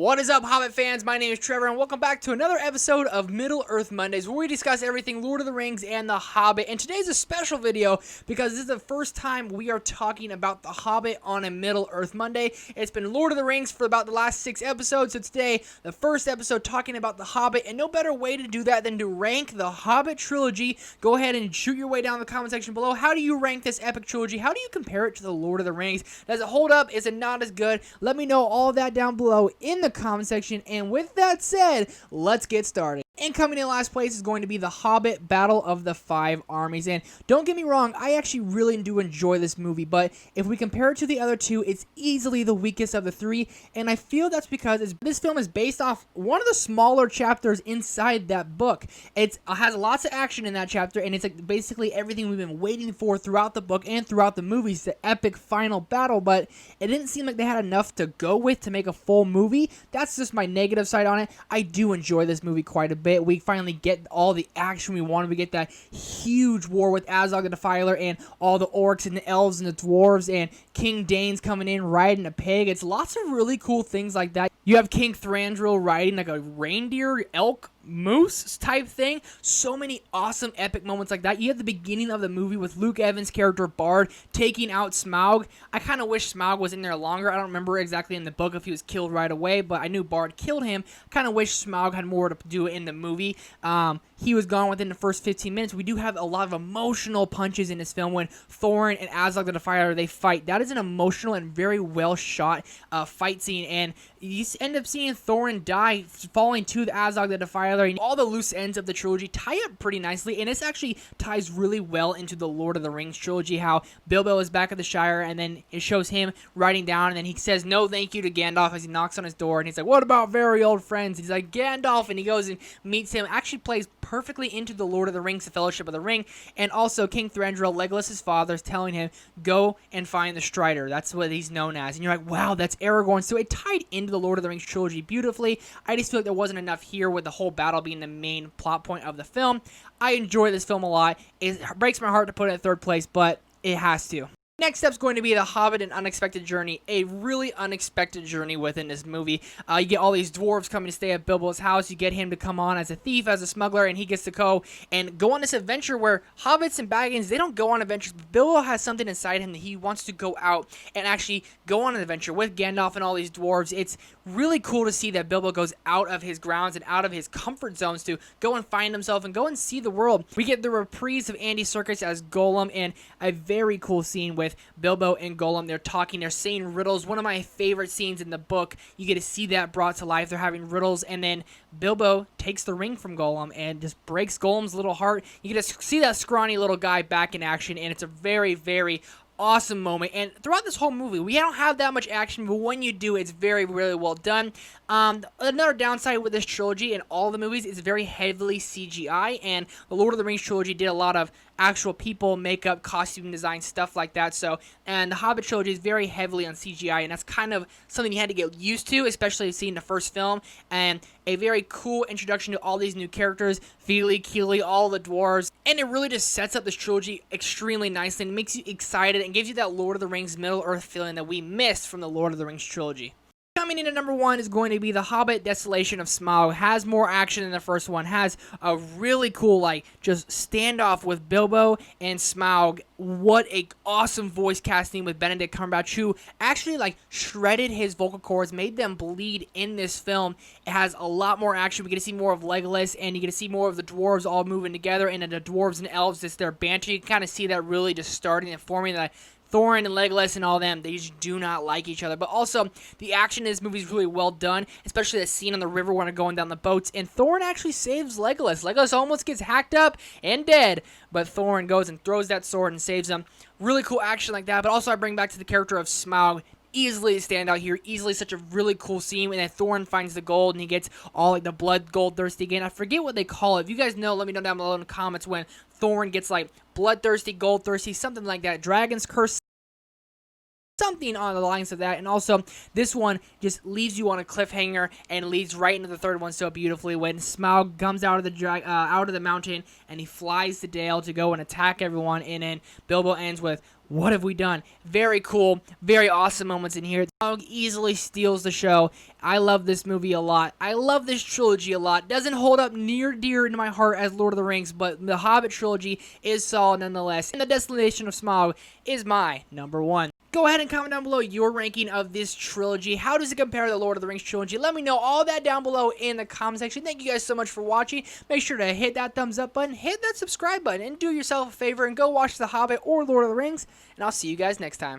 What is up, Hobbit fans? My name is Trevor, and welcome back to another episode of Middle-earth Mondays, where we discuss everything Lord of the Rings and The Hobbit. And today's a special video because this is the first time we are talking about The Hobbit on a Middle-earth Monday. It's been Lord of the Rings for about the last 6 episodes, so today, the first episode talking about The Hobbit, and no better way to do that than to rank the Hobbit Trilogy. Go ahead and shoot your way down in the comment section below. How do you rank this epic trilogy? How do you compare it to The Lord of the Rings? Does it hold up? Is it not as good? Let me know all of that down below in the comment section, and with that said, let's get started. And coming in last place is going to be The Hobbit Battle of the Five Armies. And don't get me wrong, I actually really do enjoy this movie, but if we compare it to the other two, it's easily the weakest of the three, and I feel that's because this film is based off one of the smaller chapters inside that book. It has lots of action in that chapter, and it's like basically everything we've been waiting for throughout the book and throughout the movies, the epic final battle, but it didn't seem like they had enough to go with to make a full movie. That's just my negative side on it. I do enjoy this movie quite a bit. We finally get all the action we wanted. We get that huge war with Azog the Defiler and all the orcs and the elves and the dwarves and King Dane's coming in riding a pig. It's lots of really cool things like that. You have King Thranduil riding like a reindeer, elk, moose type thing. So many awesome epic moments like that. You have the beginning of the movie with Luke Evans' character Bard taking out Smaug. I kind of wish Smaug was in there longer. I don't remember exactly in the book if he was killed right away, but I knew Bard killed him. Kind of wish Smaug had more to do in the movie. He was gone within the first 15 minutes. We do have a lot of emotional punches in this film when Thorin and Azog the Defiler, they fight. That is an emotional and very well shot fight scene, and you end up seeing Thorin die, falling to the Azog the Defiler. And all the loose ends of the trilogy tie up pretty nicely, and this actually ties really well into the Lord of the Rings trilogy, how Bilbo is back at the Shire, and then it shows him writing down, and then he says no thank you to Gandalf as he knocks on his door, and he's like, what about very old friends? He's like, Gandalf, and he goes and meets him. Actually plays perfectly into the Lord of the Rings, the Fellowship of the Ring, and also King Thranduil, Legolas' father, is telling him, go and find the Strider. That's what he's known as, and you're like, wow, that's Aragorn. So it tied into the Lord of the Rings trilogy beautifully. I just feel like there wasn't enough here with the whole battle being the main plot point of the film. I enjoy this film a lot. It breaks my heart to put it in third place, but it has to. Next up is going to be The Hobbit, An Unexpected Journey, a really unexpected journey within this movie. You get all these dwarves coming to stay at Bilbo's house. You get him to come on as a thief, as a smuggler, and he gets to go on this adventure where hobbits and Baggins, they don't go on adventures, but Bilbo has something inside him that he wants to go out and actually go on an adventure with Gandalf and all these dwarves. It's really cool to see that Bilbo goes out of his grounds and out of his comfort zones to go and find himself and go and see the world. We get the reprise of Andy Serkis as Gollum, and a very cool scene with Bilbo and Gollum. They're talking, they're saying riddles. One of my favorite scenes in the book. You get to see that brought to life. They're having riddles, and then Bilbo takes the ring from Gollum and just breaks Gollum's little heart. You get to see that scrawny little guy back in action, and it's a very, very awesome moment. And throughout this whole movie, we don't have that much action, but when you do, it's very, really well done. Another downside with this trilogy and all the movies is very heavily CGI, and the Lord of the Rings trilogy did a lot of actual people, makeup, costume design, stuff like that. So, and the Hobbit trilogy is very heavily on CGI, and that's kind of something you had to get used to, especially seeing the first film, and a very cool introduction to all these new characters, Fili, Kili, all the dwarves, and it really just sets up this trilogy extremely nicely and makes you excited and gives you that Lord of the Rings Middle-earth feeling that we missed from the Lord of the Rings trilogy. Coming in at number 1 is going to be The Hobbit, Desolation of Smaug. Has more action than the first one. Has a really cool, just standoff with Bilbo and Smaug. What a awesome voice casting with Benedict Cumberbatch, who actually, shredded his vocal cords, made them bleed in this film. It has a lot more action. We get to see more of Legolas, and you get to see more of the dwarves all moving together, and the dwarves and elves, it's their banter. You can kind of see that really just starting and forming that Thorin and Legolas and all them, they just do not like each other. But also, the action in this movie is really well done, especially the scene on the river when they're going down the boats. And Thorin actually saves Legolas. Legolas almost gets hacked up and dead, but Thorin goes and throws that sword and saves him. Really cool action like that. But also, I bring back to the character of Smaug. Easily stand out here, easily such a really cool scene, and then Thorin finds the gold, and he gets all the blood gold-thirsty again. I forget what they call it. If you guys know, let me know down below in the comments when Thorin gets bloodthirsty, gold-thirsty, something like that. Dragon's Curse, something on the lines of that. And also, this one just leaves you on a cliffhanger and leads right into the third one so beautifully when Smaug comes out of the mountain and he flies to Dale to go and attack everyone, and then Bilbo ends with, "What have we done?" Very cool, very awesome moments in here. Smaug easily steals the show. I love this movie a lot. I love this trilogy a lot. Doesn't hold up near dear to my heart as Lord of the Rings, but the Hobbit trilogy is solid nonetheless. And the Desolation of Smaug is my number one. Go ahead and comment down below your ranking of this trilogy. How does it compare to the Lord of the Rings trilogy? Let me know all that down below in the comment section. Thank you guys so much for watching. Make sure to hit that thumbs up button, hit that subscribe button, and do yourself a favor and go watch The Hobbit or Lord of the Rings. And I'll see you guys next time.